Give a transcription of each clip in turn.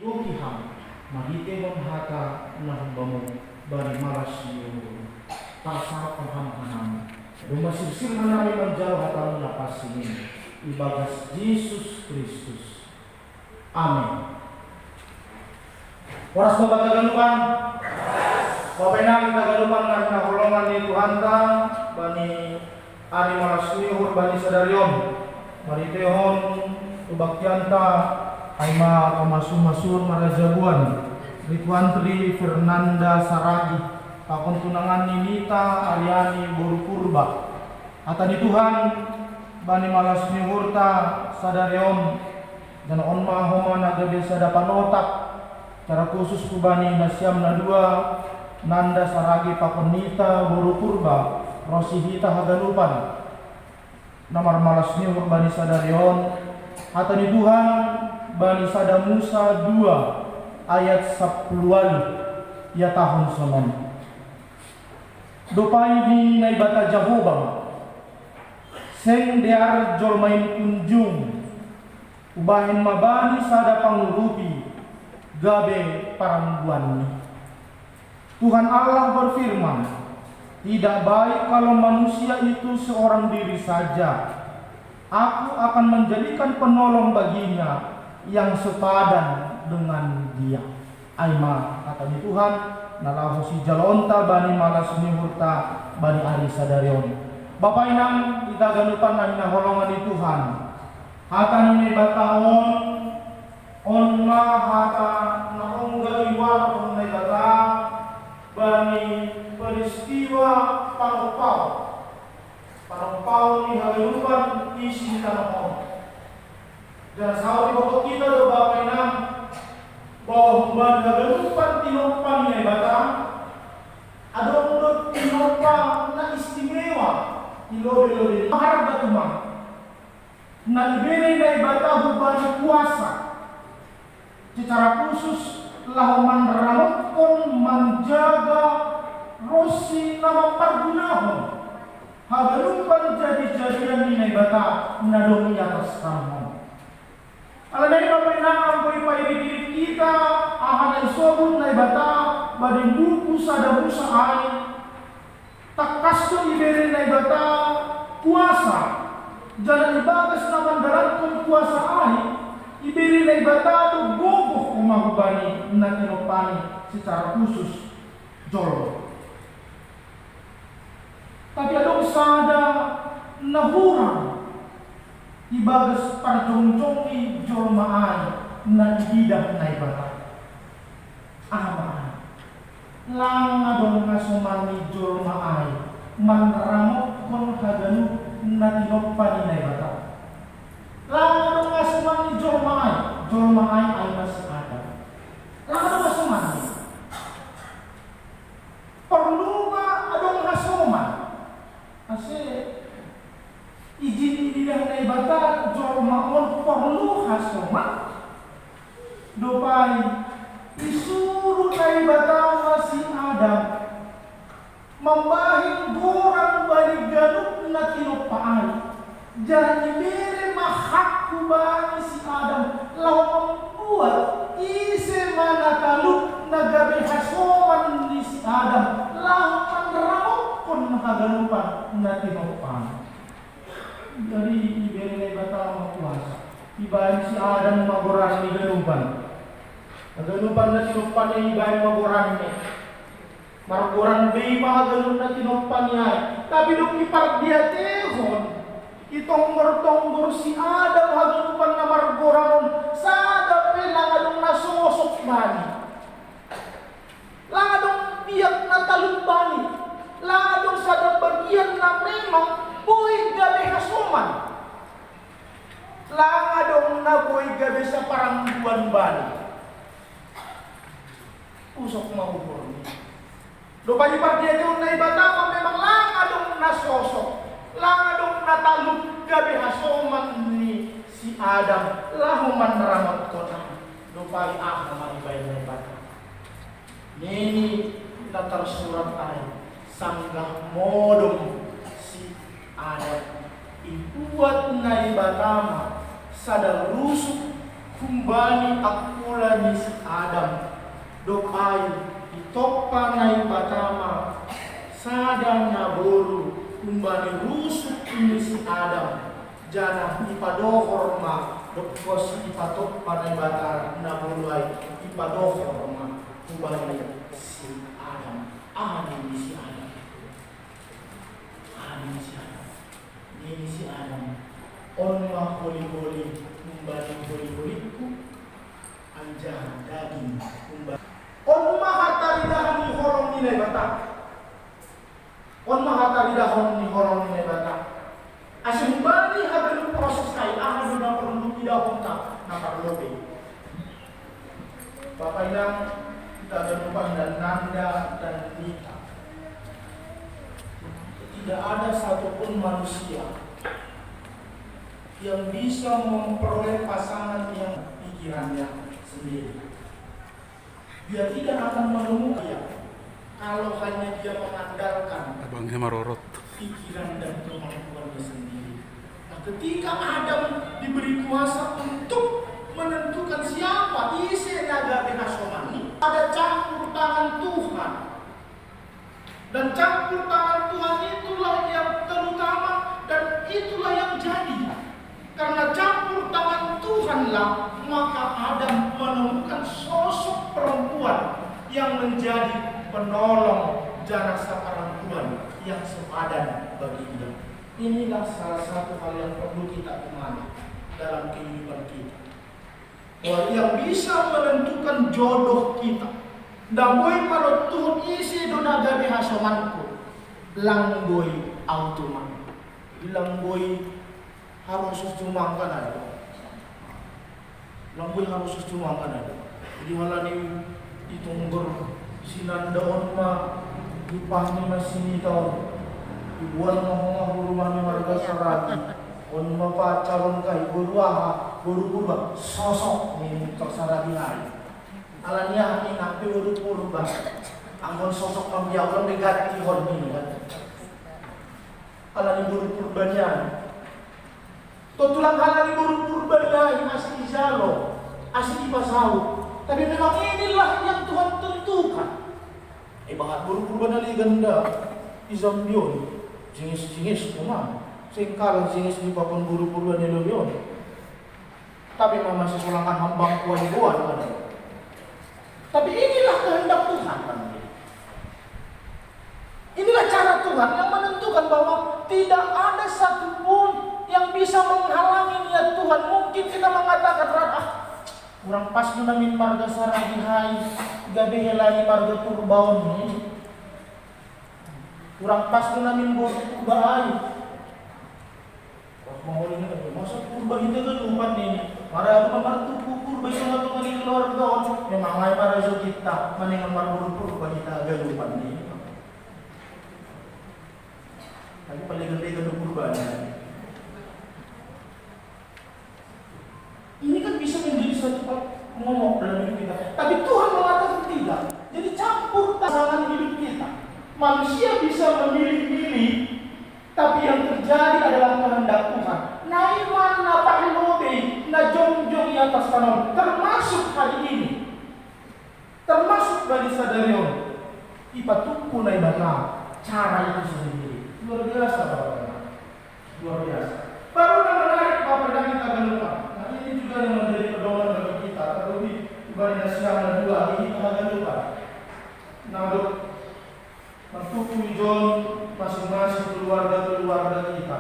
Tukiham mahitebon hata nahumbamu bani malas yuru pasal paham-paham rumah sisir menari menjauh hatamu napas ini ibagas Yesus Kristus. Amin. Waras bapak tagalupan bapak enang tagalupan karena holongan di Tuhan ta bani ari malas yuru bani sadarion bani tehon ubaktianta Aima Kamasur Marajabuan Rituan Tri Fernanda Saragi Pakon tunangan Ninita Aryani Borupurba Atani Tuhan Bani Malas Nyuhurta Sadarion dan onma homa naga desa dapanotak cara khusus kubani Nasyam Nadua Nanda Saragi Pakonita Borupurba Rosihita Hagalupan Namar Malas Nyuhur Bani Sadarion Atani Tuhan Bani Sada Musa 2 ayat 10 ya tahun sonon. Dopai di naibata Jehovah. Seng dear jolmain kunjung. Ubahin mabani sada pangurupi gabe parambuan. Tuhan Allah berfirman, tidak baik kalau manusia itu seorang diri saja. Aku akan menjadikan penolong baginya yang sepadan dengan dia. Aima kata Tuhan nalahu si jalonta bani malas nyuhurta bani ari sadarion. Bapak inang kita ganupan na holongan di Tuhan. Hatan ni bataon onma hata naong galiwal on na bata bani peristiwa pangpau ni hagalupan isi tanahon. Dan sahabat bapak kita do bapak enam bahwa hagalupan tinopang ni bata adong do tinopang na istimewa ilobe harga tumang na iberi na ibata hubani kuasa secara khusus lahuman ramokon menjaga rosi nama pergunahon hagalupan jadi-jadian ni ibata nadomi atas kamu. Ala dari bapak inang angkoi pairi kita ahana isobun na ibata badin buku sada busa ai takasto iberi na ibata kuasa jalan ibagas naman dalam kuasa ai iberi na ibata tu gogoh kumahubani na tinopani secara khusus jol. Tapi adong sada nahurang ibagas parjong-jongi jolmaai na ibidah na ibata. Amaan lang adong nga sumani jolmaai manramok kon haganu na tinopani na ibata. Lang adong nga sumani jolmaai ay mas ada. Lang adong nga sumani perlu nga adong nga suman kasi izin ibidah na ibata jolmaon perlu hasoman dopai disuruh na ibata masih Adam membahin gorang bani galup na tinopaan jadi iberi mahak kubani si Adam lau membuat isi mana kalup na gabi hasoman di si Adam lau manramokon hagalupan na tinopaan. Jadi iberi na ibata kuasa ibahin si Adam magorang ni galupan hagalupan na tinopaan ni ibahin magorang ni margoran bay mahagalun na tinopaan niya tapi dong ipag dia tehon itonggor-tonggor si Adam hagalupan na margoran sada pe langadong nasosok bani langadong biyak na talumbani langadong sada bagian na memang buhay gabi hasuman langadong na buhay gabi sa parangguan bani usok mahubur niya. Lupa di dia itu na ibata memang langadong nasosok, langadong nataluk gabi hasoman ni si Adam, lahuman ramat kota. Lupa di na ibay na ibata. Nini kita tersurat ay sanggah modong si Adam. Ibuat na ibata sadang rusuk kumbani akula ni si Adam dokai itopa na ibatama sadang na boru kumbani rusuk ini si Adam jana ipadohorma dokos ipatokpa na ibatama na boruai ipadohorma kumbani si Adam ani si Adam ani si Adam ini si Adam onma holi-holi kumbani holi-holiku anjah daging kumbani on mahataridahan ni horong nilai bata. On mahataridahan ni horong nilai bata. Asyik bani habis proses kai ahad sudah perlu tidak honta nakar lobe. Bapak yang kita berubah dan Nanda dan Nita. Tidak ada satupun manusia yang bisa memperoleh pasangan yang pikirannya sendiri. Dia tidak akan menemukan kalau hanya dia mengandalkan abangnya marorot pikiran dan kemampuannya sendiri. Nah, ketika Adam diberi kuasa untuk menentukan siapa isi naga benasomani, ada campur tangan Tuhan. Dan campur tangan Tuhan itulah yang terutama dan itulah yang jadi. Karena campur tangan Tuhanlah maka Adam menemukan sosok perempuan yang menjadi penolong jana seorang Tuhan yang sepadan bagi dia. Inilah salah satu hal yang perlu kita pahami dalam kehidupan kita. Bahwa yang bisa menentukan jodoh kita. Daboy kalau Tuhan isi donaga behasomanku, langboy automan, langboy harus sumangkan ada. Langboy harus sumangkan ada. Jadi malah ni ditunggur sinandaon ma dipahami masih tahu. Ibuan ngomong rumah ni marga sarati. On mapacalon kay buruaha, buru-buru sosok ni tersarati hari. Alanya inapi buru-buru ba. Anggon sosok pambiyaw lang negati hon ni kan. Alani buru-buru banyan. Tutulang halali buru-buru banyan asli izalo, asli ipasaw. Tapi memang inilah yang Tuhan tentukan. Bahat buru-buru banyan ganda. Izam yun. Singis-singis naman. Singkalang singis di papun buru-buru banyan yun. Tapi memang masih sulangan hambang kuan-kuan kan. Tapi inilah kehendak Tuhan. Inilah cara Tuhan yang menentukan bahwa tidak ada satupun yang bisa menghalangi niat Tuhan. Mungkin kita mengatakan, kurang pas namin marga saragihai, gabi helani marga turbaon ini. Kurang pas namin purbaay. Mahuli na kayo. Masa purba hindi ka lupan ini. Para mamartu purba yung mga tungaling keluarga on. Yung mga para sa kita, maningang marunong purba kita galupan ini. Lagi paligan-ligan ng purba niya. Ini kan bisa menjadi satu ngomong dalam hidup kita. Tapi Tuhan mengatakan tidak. Jadi campur tangan hidup kita. Manusia bisa memilih-milih. Tapi yang terjadi adalah kehendak Tuhan. Naiman na pakilobe na jong-jong di atas kanon. Termasuk hari ini. Termasuk bagi sadarion. Ipatuku na ibata. Cara itu sendiri. Luar biasa Bapak. Luar biasa. Baru yang menarik Bapak dan kita galupan. Nah ini juga yang menjadi pedoman bagi kita. Terlebih ibadah siang dan dua ini kita galupan. Nah mentuku John masing-masing keluarga kita.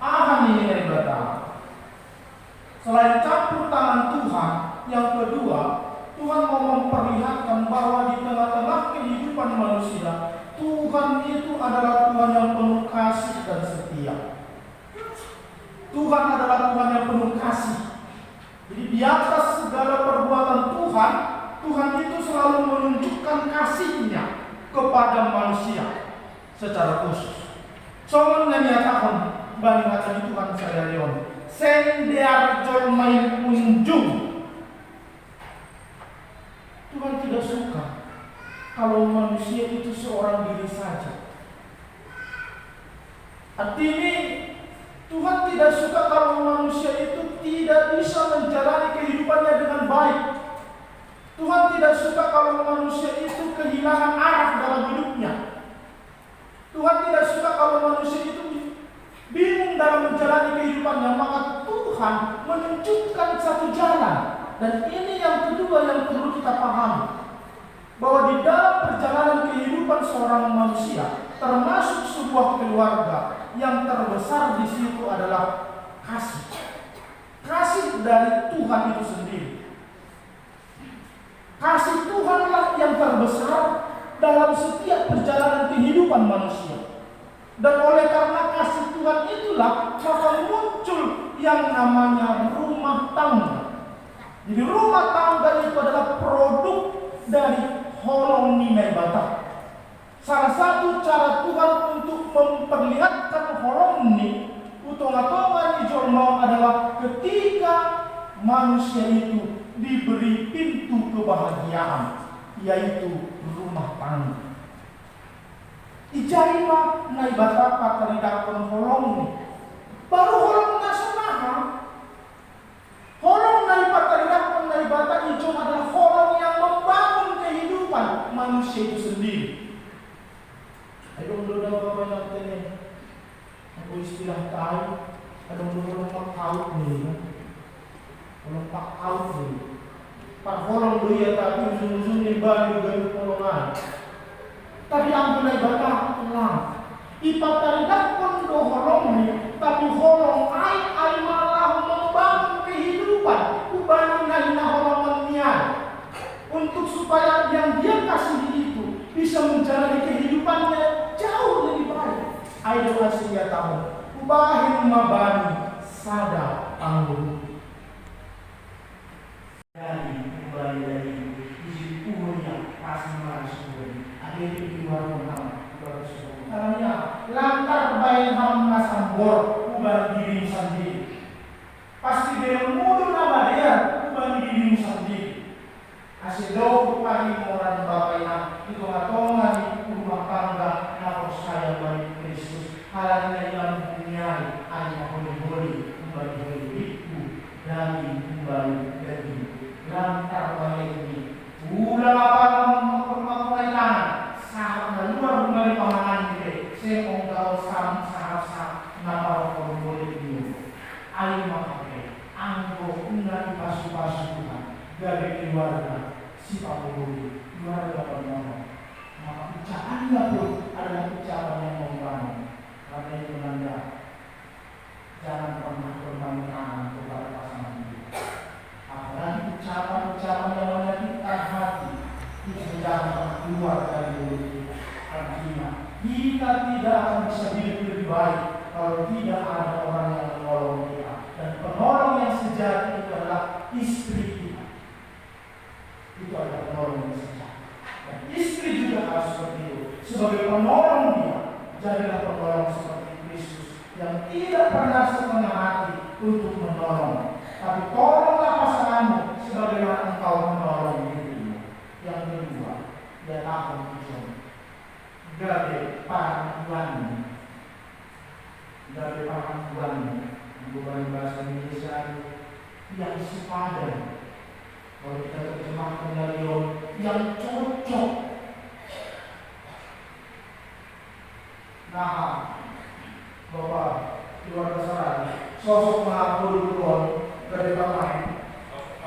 Ahan ini yang berkata. Selain campur tangan Tuhan, yang kedua, Tuhan mau memperlihatkan bahwa di tengah-tengah kehidupan manusia, Tuhan itu adalah Tuhan yang penuh kasih dan setia. Tuhan adalah Tuhan yang penuh kasih. Jadi di atas segala perbuatan Tuhan, Tuhan itu selalu menunjukkan kasih-Nya kepada manusia secara khusus. Soalnya menyatakan bani hati Tuhan saya Leon. Sendiar main kunjung. Tuhan tidak suka kalau manusia itu seorang diri saja. Artinya Tuhan tidak suka kalau manusia itu tidak bisa menjalani kehidupannya dengan baik. Tuhan tidak suka kalau manusia itu kehilangan arah dalam hidupnya. Tuhan tidak suka kalau manusia itu bingung dalam menjalani kehidupannya. Maka Tuhan menunjukkan satu jalan. Dan ini yang kedua yang perlu kita pahami. Bahwa di dalam perjalanan kehidupan seorang manusia, termasuk sebuah keluarga, yang terbesar di situ adalah kasih. Kasih dari Tuhan itu sendiri. Kasih Tuhanlah yang terbesar dalam setiap perjalanan kehidupan manusia. Dan oleh karena kasih Tuhan itulah maka muncul yang namanya rumah tangga. Jadi rumah tangga itu adalah produk dari holong ninai bata. Salah satu cara Tuhan untuk memperlihatkan holong ini utong-atongan di jornal adalah ketika manusia itu diberi pintu kebahagiaan, yaitu rumah tangga. Ijaima nai batapa teridakan holong ini. Baru holong nasional. Holong nai teridakan nai bata itu adalah holong yang membangun kehidupan manusia itu sendiri. Ayo dulu bapak nanti nih. Aku istilah tahu. Ada dulu pakau nih. Kalau pakau nih. Pak holong dulu ya tapi ujung-ujung nih baru gayu holongan. Tapi ang tulay bata lang. Ipataridak pun do holong nih. Tapi holong ay malah membangun kehidupan. Ubani na hinaholongan niya. Untuk supaya yang dia kasih itu bisa menjalani kehidupannya jauh lebih baik. Ayo kasih ya tahu. Ubahin mabani sada anggur. Dari kembali dari isi umurnya kasih masuk. Akhirnya di luar menang. Karena lantar bayi ham nasambor ubah diri sendiri. Pasti dia mudah nama dia ubah diri sendiri. Asido pagi moran bapaknya itu ngatongan rumah tangga nakos saya bagi Kristus halanya yang punya ayah boleh kembali itu dari kembali dari lantar ini udah apa mempermakai tangan saat luar kembali pamangan ini saya mau sahab nama boleh ini ayah makakai anggo enggak dipasu-pasu Tuhan dari keluarga si Pauli luar biasa. Maka ucapannya pun adalah ucapan yang membangun. Karena itu menanda jangan pernah berbanding tangan kepada pasangan hidup. Apalagi ucapan-ucapan yang menyakitkan hati itu jangan pernah keluar dari mulut kita. Artinya kita tidak akan bisa hidup lebih baik kalau tidak ada orang yang menolong kita. Dan penolong yang sejati itu adalah istri kita. Itu adalah penolong yang sejati. Dan istri juga harus seperti itu. Sebagai penolong dia, jadilah penolong seperti Kristus yang tidak pernah setengah hati untuk menolong. Tapi tolonglah pasanganmu sebagaimana engkau menolong dirimu. Yang kedua, dia takut itu. Gade pangkuan. Gade pangkuan. Bukan bahasa Indonesia yang sepadan. Kalau kita terjemahkan dari yang cocok. Nah, Bapak keluarga saya, sosok mengaku dulu dari paman,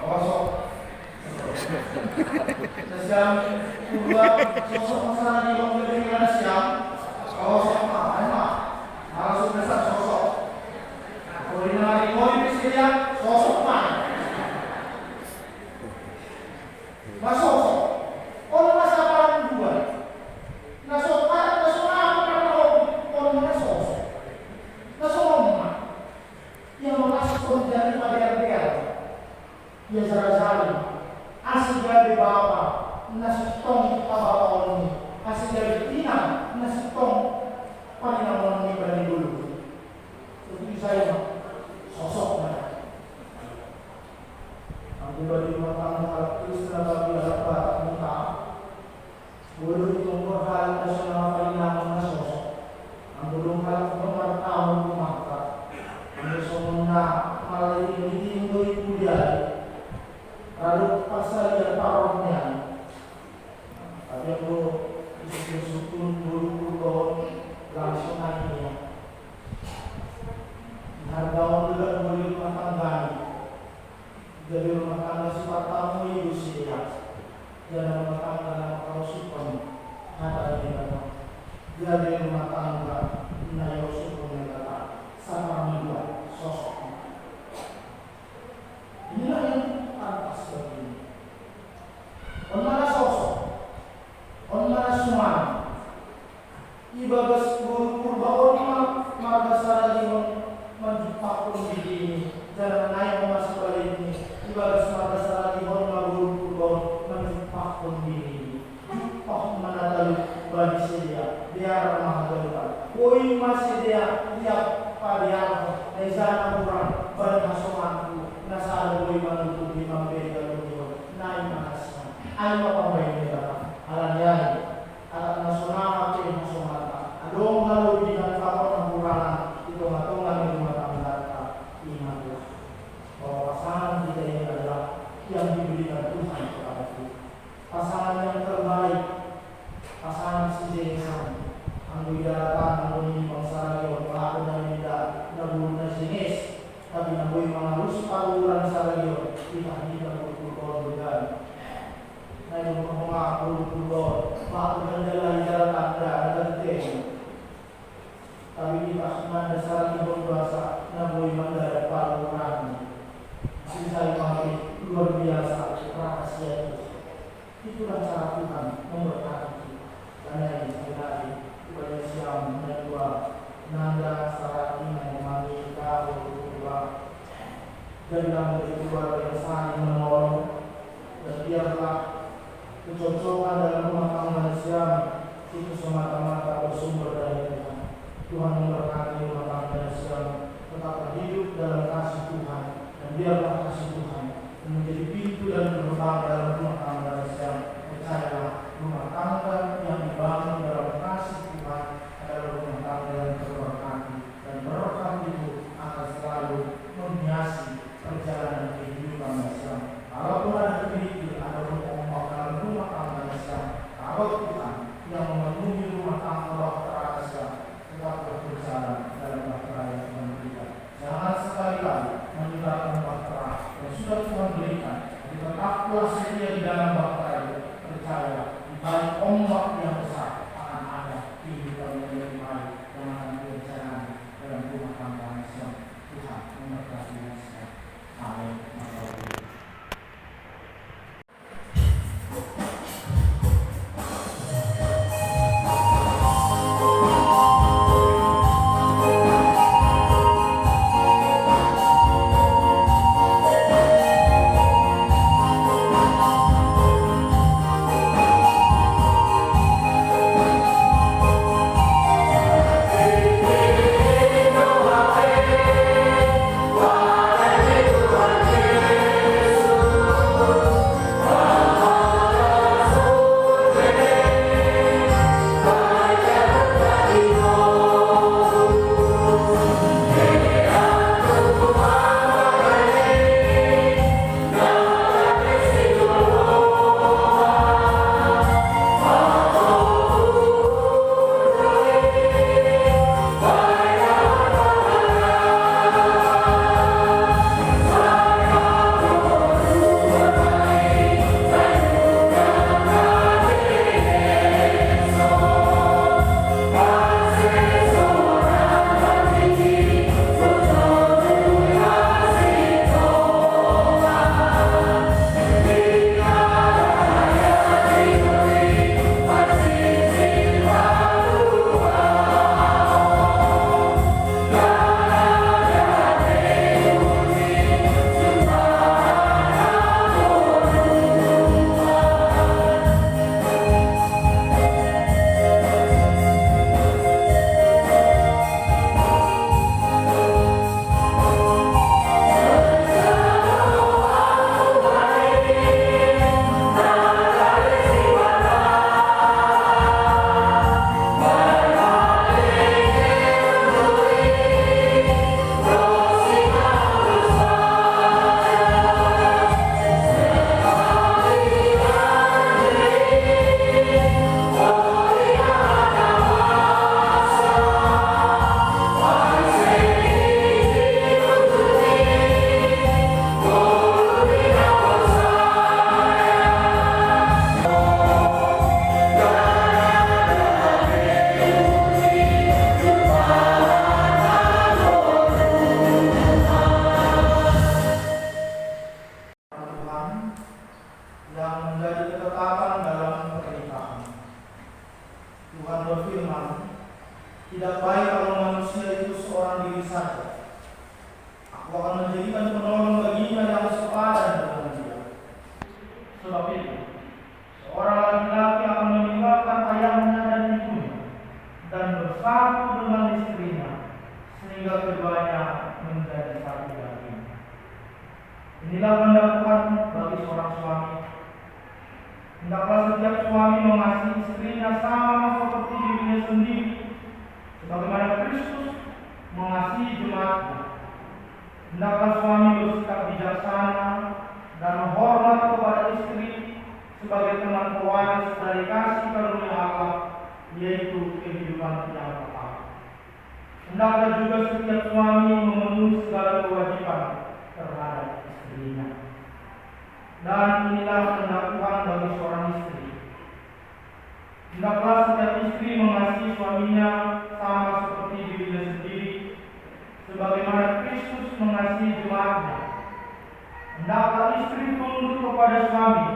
sosok. Sesiam kedua sosok masalah di bawah dari siang, sosok emak, harus besar sosok. Koordinasi koordinasi sosok mana? Masuk, orang masa parang dua. Nasok parang orang nasok. Nasok yang masuk dari pada RPL. Ya zara-zara. Asal dari bapa, nasok tong bapa orang. Asal dari tina, Jadi rumah tangga na Yusuf negara sama membuat sosok. Inilah yang pantas bagi ini. Onmana sosok, onmana suami. Ibagas purba onma marga sarali menjipakun diri ini. Jangan naik masuk balik ini. Ibagas marga sarali onma purba menjipakun diri ini. Jupak menatalu bagi sedia. Biar mahagalukan. Koi masih dia lihat padial. Nezana kurang bagi hasomanku. Nasaan koi manutu di mambega lumiyo. Naik makasih. Ayo pambayin nila. Alam yan. Alam nasunama kay nasumata. Adong halo dengan fakor ng kurangan. Ito nga itong namin lumatanggat ka. Ingat lang. Bahwa pasangan kita ini adalah yang diberikan Tuhan kepada kita. Pasangan yang terbaik. Pasangan si Jason. Ang bidarakan ng unini pangsara yun. Ako na nila nabulong na sinis. Tapi naboy mga luspauran sa rayon. Kita hindi na pagpulkon began. Na yung mga pulpulkon. Makagandala jalan anda nanti. Tapi kita semua dasar ibon bahasa naboy mandara paluran. Sisa yang luar biasa rahasia itu. Itulah cara Tuhan memberkati kita. Karena ini sekali kepada siang kedua nanda saat ini memahami kau kedua. Jadilah menjadi keluarga yang saling menolong dan biarlah kecocokan dalam rumah tangga manusia itu semata-mata bersumber dari Tuhan. Tuhan memberkati rumah tangga manusia tetaplah hidup dalam kasih Tuhan dan biarlah kasih Tuhan menjadi pintu dan gerbang dalam rumah tangga manusia. Percayalah rumah tangga yang dibangun dalam kasih Tuhan adalah rumah tangga yang terberkati dan berkat itu akan selalu menghiasi perjalanan kehidupan manusia. Kalaupun ada kritik, ada rumah tangga manusia, kalau Tuhan yang memenuhi rumah tangga Tidak baik kalau manusia itu seorang diri saja. Aku akan menjadikan penolong baginya yang sepadan dengan dia. Sebab itu, seorang laki-laki akan meninggalkan ayahnya dan ibunya dan bersatu dengan istrinya, sehingga keduanya menjadi satu daging. Inilah kehendak Tuhan bagi seorang suami. Hendaklah setiap suami mengasihi istrinya sama seperti dirinya sendiri, sebagaimana Kristus mengasihi jemaatnya. Hendaklah suami bersikap bijaksana dan hormat kepada istri sebagai teman pewaris dari kasih karunia Allah, yaitu kehidupan yang kekal. Hendaklah juga setiap suami memenuhi segala kewajiban terhadap istrinya. Dan inilah kehendak Tuhan bagi seorang istri. Hendaklah setiap istri mengasihi suaminya sama seperti dirinya sendiri, sebagaimana Kristus mengasihi jemaatnya. Hendaklah istri tunduk kepada suami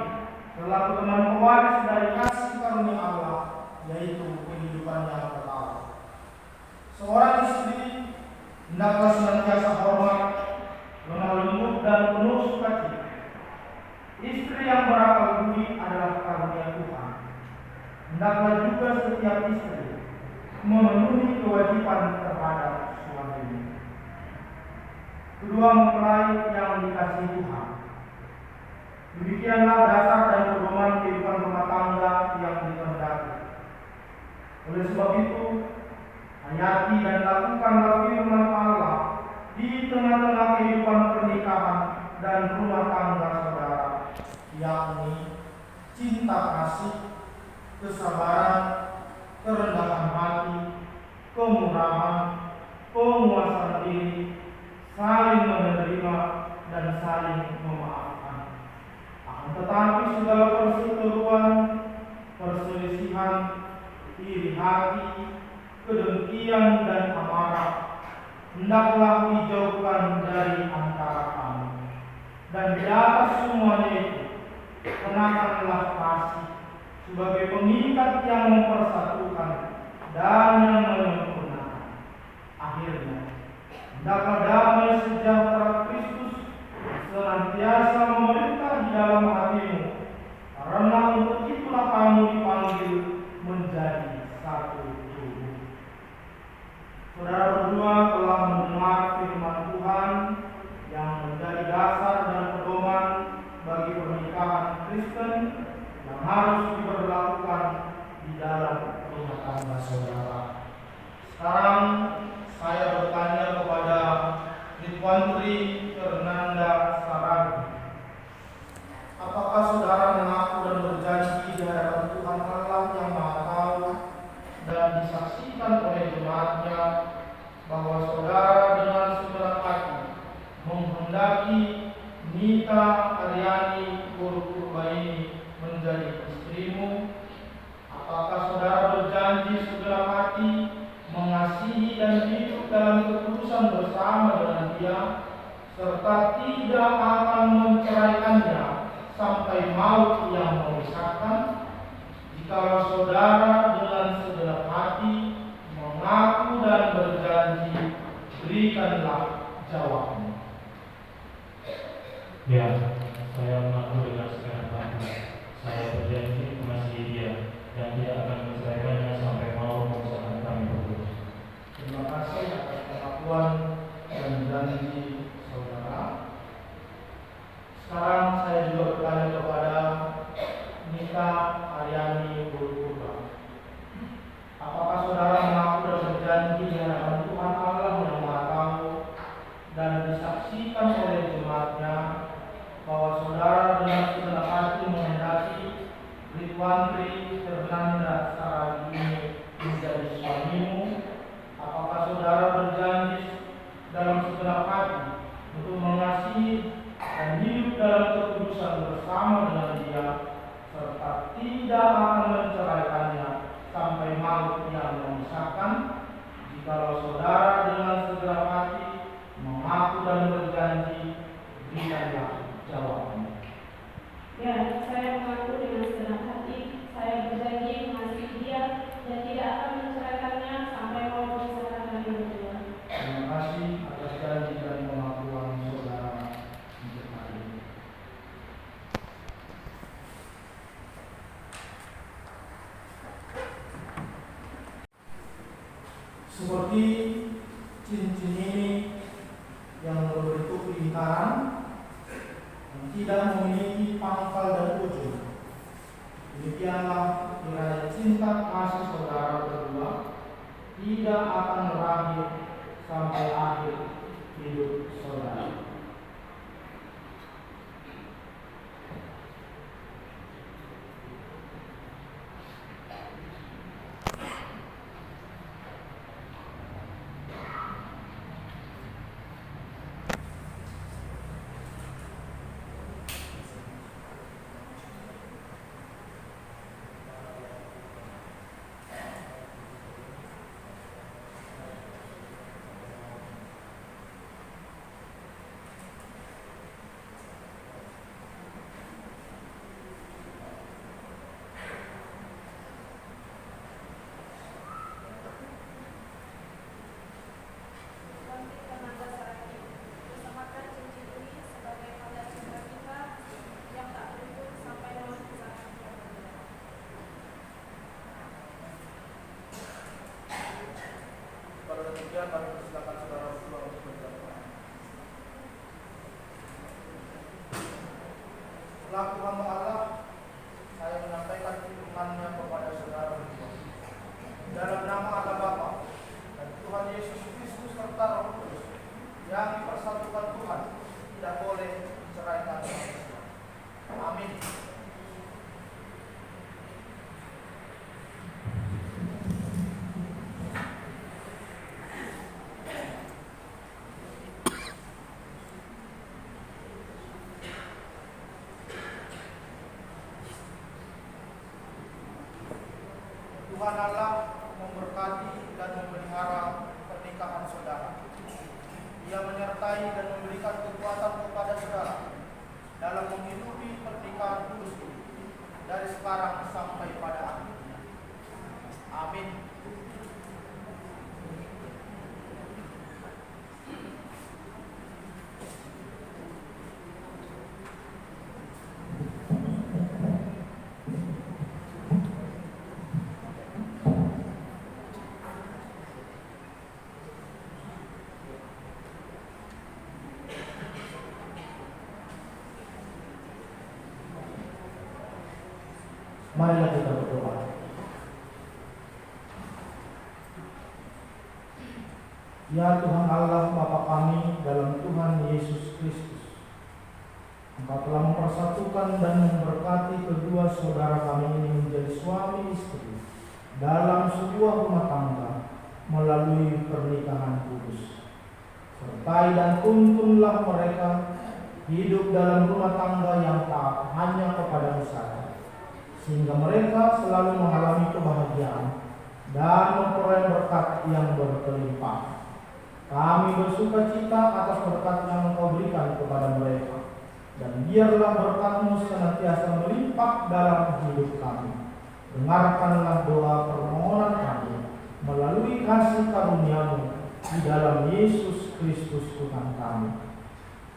selaku teman pewaris dari kasih karunia Allah, yaitu kehidupan yang kekal. Seorang istri hendaklah senantiasa hormat, lemah lembut dan penuh sukacita. Istri yang berakal budi adalah karunia Tuhan. Hendaklah juga setiap istri memenuhi kewajiban terhadap suaminya. Kedua mempelai yang dikasihi Tuhan. Demikianlah dasar dan pedoman kehidupan rumah tangga yang dikehendaki. Oleh sebab itu, hayati dan lakukanlah firman Allah di tengah-tengah kehidupan pernikahan dan rumah tangga saudara, yakni cinta kasih, kesabaran, kerendahan hati, kemurahan, penguasaan diri, saling menerima dan saling memaafkan. Akan tetapi segala perseteruan, perselisihan, iri hati, kedengkian dan amarah hendaklah dijauhkan dari antara kamu. Dan di atas semuanya itu, kenakanlah kasih sebagai pengikat yang mempersatukan dan yang menyempurnakan. Akhirnya, hendaklah damai sejahtera Kristus senantiasa memerintah di dalam hatimu, karena untuk itulah kamu dipanggil menjadi satu tubuh. Saudara berdua telah mendengar firman Tuhan yang menjadi dasar dan pedoman bagi pernikahan Kristen yang harus diberlakukan di dalam rumah tangga saudara. Sekarang saya bertanya kepada Litwantri Fernanda Saragi, apakah saudara mengaku dan berjanji di hadapan Tuhan Allah yang Maha Tahu dan disaksikan oleh jemaatnya bahwa saudara dengan segenap hati menghendaki Nita Aryani Purbaini menjadi istrimu? Apakah saudara berjanji segenap hati mengasihi dan hidup dalam ketulusan bersama dengan dia, serta tidak akan menceraikannya sampai maut yang memisahkan? Jikalau saudara dengan segenap hati mengaku dan berjanji, berikanlah jawabnya. Ya, saya mengaku dengan segenap hati. Saya berjanji mengasihi dia dan tidak akan menceraikannya sampai maut memisahkan kami berdua. Terima kasih atas pengakuan dan janji saudara. Sekarang saya juga bertanya kepada Nita Aryani Purba. Apakah saudara mengaku dan berjanji di hadapan Tuhan Allah yang Maha Tahu dan disaksikan oleh jemaatnya bahwa saudara dengan segenap hati menghendaki Litwantri Fernanda Saragi menjadi suamimu? Apakah saudara berjanji dalam segenap hati untuk mengasihi dan hidup dalam kekudusan bersama dengan dia, serta tidak akan menceraikannya sampai maut yang memisahkan? Jikalau saudara dengan segenap hati mengaku dan berjanji, berikanlah jawabnya. Ya, saya mengaku dengan segenap hati. Saya berjanji mengasihi dia dan tidak akan menceraikannya sampai maut Seperti cincin ini yang berbentuk lingkaran yang tidak memiliki pangkal dan ujung. Demikianlah kiranya cinta kasih saudara berdua tidak akan berakhir sampai akhir hidup saudara. Demikian kami persilakan saudara berdua untuk berjamaah. Selaku hamba Allah, saya menyampaikan firman-Nya kepada saudara berdua. Dalam nama Allah Bapa dan Tuhan Yesus Kristus serta Roh Kudus yang dipersatukan Tuhan, tidak boleh menceraikan manusia. Amin. Tuhan Allah memberkati dan memelihara pernikahan saudara. Ia menyertai dan memberikan kekuatan kepada saudara dalam menghidupi pernikahan kudus ini dari sekarang sampai pada akhirnya. Amin. Marilah kita berdoa. Ya Tuhan Allah Bapa kami dalam Tuhan Yesus Kristus, Engkau telah mempersatukan dan memberkati kedua saudara kami ini menjadi suami istri dalam sebuah rumah tangga melalui pernikahan kudus. Sertai dan tuntunlah mereka hidup dalam rumah tangga yang taat hanya kepada-Mu saja, sehingga mereka selalu mengalami kebahagiaan dan memperoleh berkat yang berkelimpahan. Kami bersuka cita atas berkat yang Engkau berikan kepada mereka, dan biarlah berkat-Mu senantiasa melimpah dalam hidup kami. Dengarkanlah doa permohonan kami melalui kasih karunia-Mu di dalam Yesus Kristus Tuhan kami.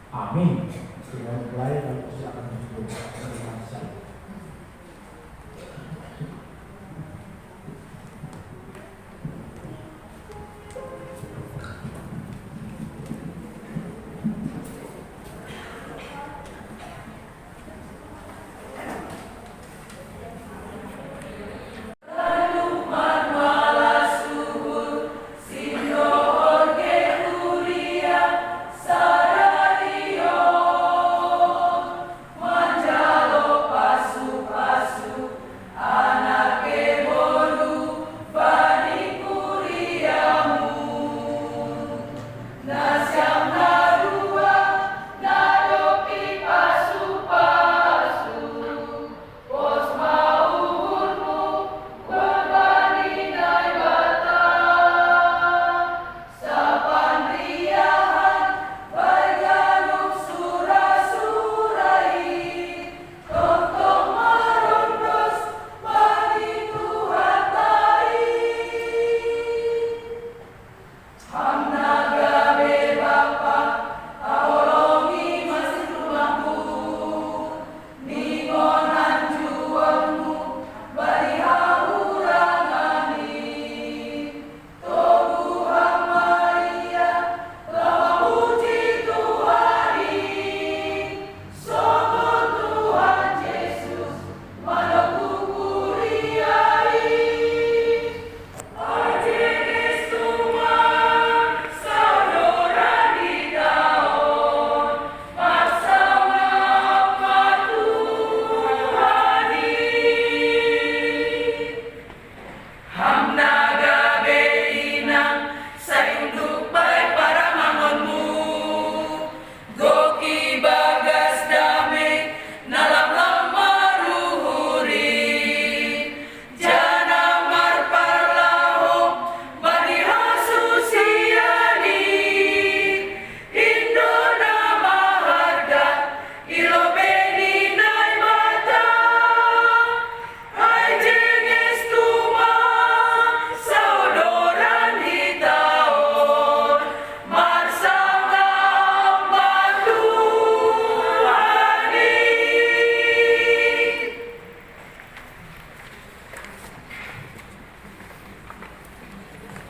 Amin. Selamat mulai dan silakan disebut. Terima kasih. Pas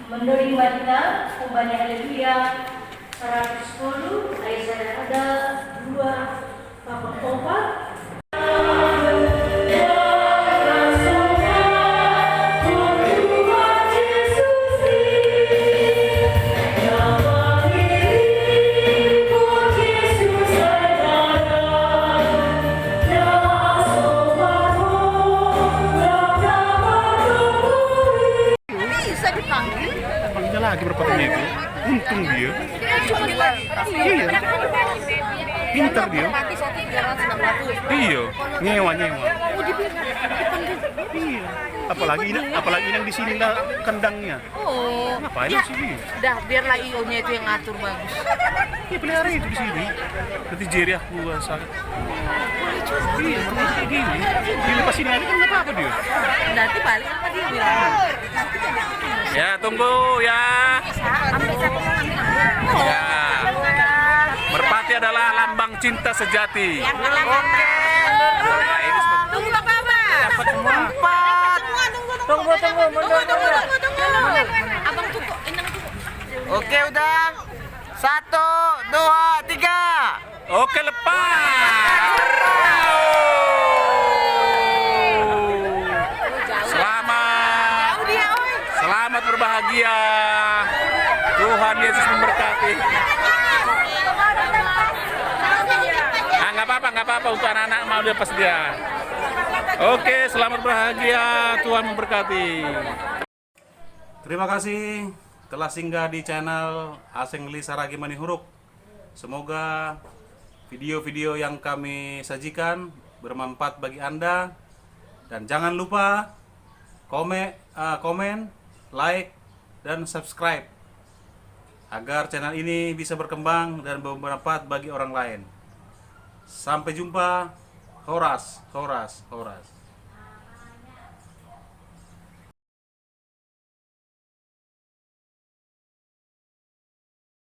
menerima kita kembali haleluya 110 ayat ada 2:4. Panggil lagi berapa menit itu? Untung dia. Iya. Pintar dia. Iya. Nyewa. Iya. Apalagi yang di sini lah kandangnya. Oh. Ngapain Ya, di sini? Dah, biarlah IO-nya itu yang ngatur bagus. Iya pelihara itu di sini. Nanti jeri aku sakit. Iya, kayak gini. Dilepasin aja kan nggak apa-apa dia. Nanti balik apa dia bilang? Ya tunggu ya. Ya. Merpati adalah lambang cinta sejati. Oke. Nah, ini seperti Tunggu apa? dapat semua. Tunggu, mundur. Abang tunggu, Inang tunggu. Oke, udah. 1, 2, 3. Oke lepas. Selamat berbahagia. Tuhan Yesus memberkati. Nggak apa-apa untuk anak-anak mau lepas dia. Oke, selamat berbahagia. Tuhan memberkati. Terima kasih telah singgah di channel Asengli Saragi Manihuruk. Semoga video-video yang kami sajikan bermanfaat bagi Anda. Dan jangan lupa komen, like, dan subscribe agar channel ini bisa berkembang dan bermanfaat bagi orang lain. Sampai jumpa. Horas.